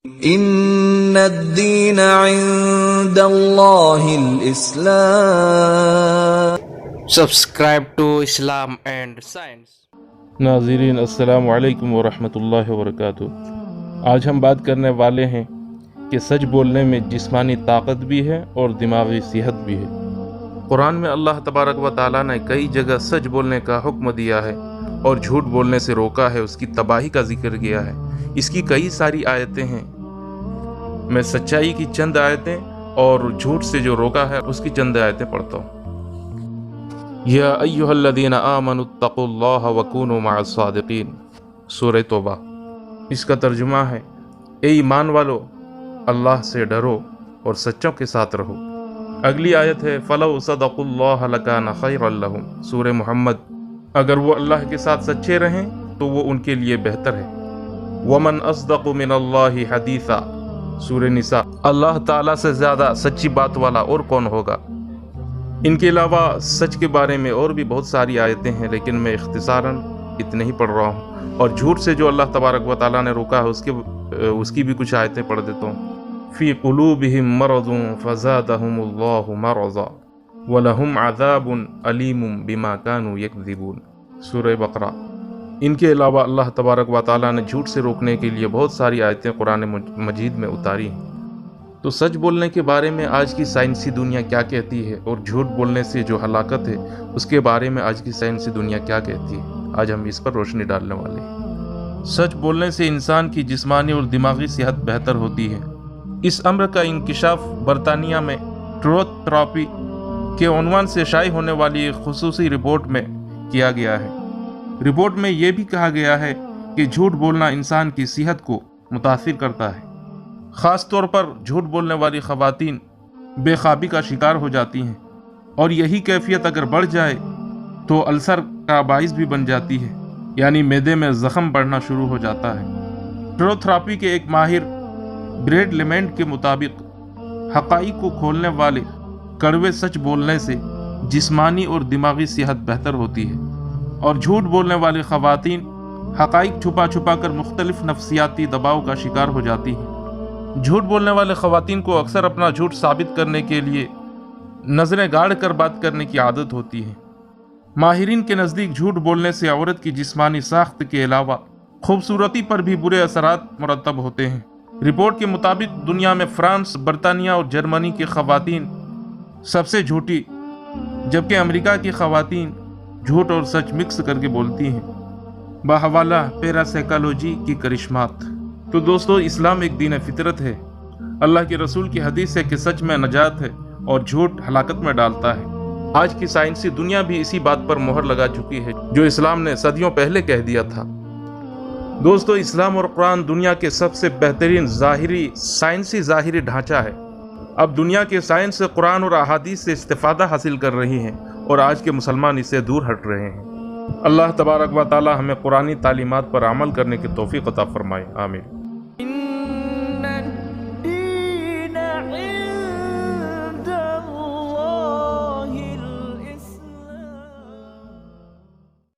ان الدین عند اللہ الاسلام۔ Subscribe to Islam and Science۔ ناظرین السلام علیکم ورحمۃ اللہ وبرکاتہ۔ آج ہم بات کرنے والے ہیں کہ سچ بولنے میں جسمانی طاقت بھی ہے اور دماغی صحت بھی ہے۔ قرآن میں اللہ تبارک و تعالیٰ نے کئی جگہ سچ بولنے کا حکم دیا ہے اور جھوٹ بولنے سے روکا ہے، اس کی تباہی کا ذکر کیا ہے۔ اس کی کئی ساری آیتیں ہیں، میں سچائی کی چند آیتیں اور جھوٹ سے جو روکا ہے اس کی چند آیتیں پڑھتا ہوں۔ یا ایھا الذین آمنوا اتقوا اللہ وکونوا مع الصادقین، سورہ توبہ۔ اس کا ترجمہ ہے، اے ایمان والو اللہ سے ڈرو اور سچوں کے ساتھ رہو۔ اگلی آیت ہے فَلَوْ صَدَقُوا اللَّهَ لَكَانَ خَيْرًا لَهُمْ، سورہ محمد۔ اگر وہ اللہ کے ساتھ سچے رہیں تو وہ ان کے لیے بہتر ہے۔ وَمَنْ أَصْدَقُ مِنَ اللَّهِ حَدِيثًا، سورہ نساء۔ اللہ تعالیٰ سے زیادہ سچی بات والا اور کون ہوگا؟ ان کے علاوہ سچ کے بارے میں اور بھی بہت ساری آیتیں ہیں، لیکن میں اختصاراً اتنے ہی پڑھ رہا ہوں، اور جھوٹ سے جو اللہ تبارک و تعالیٰ نے روکا ہے اس کی بھی کچھ آیتیں پڑھ دیتا ہوں۔ فی قلوبہم مرض فزادہم اللہ مرضا ولہم عذاب علیم بما کانوا یکذبون، سورہ بقرہ۔ ان کے علاوہ اللہ تبارک و تعالیٰ نے جھوٹ سے روکنے کے لیے بہت ساری آیتیں قرآن مجید میں اتاری ہیں۔ تو سچ بولنے کے بارے میں آج کی سائنسی دنیا کیا کہتی ہے، اور جھوٹ بولنے سے جو ہلاکت ہے اس کے بارے میں آج کی سائنسی دنیا کیا کہتی ہے، آج ہم اس پر روشنی ڈالنے والے ہیں۔ سچ بولنے سے انسان کی جسمانی اور دماغی صحت بہتر ہوتی ہے۔ اس امر کا انکشاف برطانیہ میں ٹروتھ تھراپی کے عنوان سے شائع ہونے والی ایک خصوصی رپورٹ میں کیا گیا ہے۔ رپورٹ میں یہ بھی کہا گیا ہے کہ جھوٹ بولنا انسان کی صحت کو متاثر کرتا ہے۔ خاص طور پر جھوٹ بولنے والی خواتین بے خوابی کا شکار ہو جاتی ہیں، اور یہی کیفیت اگر بڑھ جائے تو السر کا باعث بھی بن جاتی ہے، یعنی معدے میں زخم بڑھنا شروع ہو جاتا ہے۔ ٹروتھ تھراپی کے ایک ماہر بریڈ لیمنٹ کے مطابق حقائق کو کھولنے والے کڑوے سچ بولنے سے جسمانی اور دماغی صحت بہتر ہوتی ہے، اور جھوٹ بولنے والی خواتین حقائق چھپا چھپا کر مختلف نفسیاتی دباؤ کا شکار ہو جاتی ہیں۔ جھوٹ بولنے والے خواتین کو اکثر اپنا جھوٹ ثابت کرنے کے لیے نظریں گاڑ کر بات کرنے کی عادت ہوتی ہے۔ ماہرین کے نزدیک جھوٹ بولنے سے عورت کی جسمانی ساخت کے علاوہ خوبصورتی پر بھی برے اثرات مرتب ہوتے ہیں۔ رپورٹ کے مطابق دنیا میں فرانس، برطانیہ اور جرمنی کی خواتین سب سے جھوٹی، جبکہ امریکہ کی خواتین جھوٹ اور سچ مکس کر کے بولتی ہیں، بحوالہ پیراسائیکالوجی کی کرشمات۔ تو دوستو، اسلام ایک دین فطرت ہے۔ اللہ کے رسول کی حدیث ہے کہ سچ میں نجات ہے اور جھوٹ ہلاکت میں ڈالتا ہے۔ آج کی سائنسی دنیا بھی اسی بات پر مہر لگا چکی ہے جو اسلام نے صدیوں پہلے کہہ دیا تھا۔ دوستو، اسلام اور قرآن دنیا کے سب سے بہترین سائنسی ظاہری ڈھانچہ ہے۔ اب دنیا کے سائنس سے قرآن اور احادیث سے استفادہ حاصل کر رہی ہیں، اور آج کے مسلمان اس سے دور ہٹ رہے ہیں۔ اللہ تبارک و تعالی ہمیں قرآنی تعلیمات پر عمل کرنے کی توفیق عطا فرمائے، آمین۔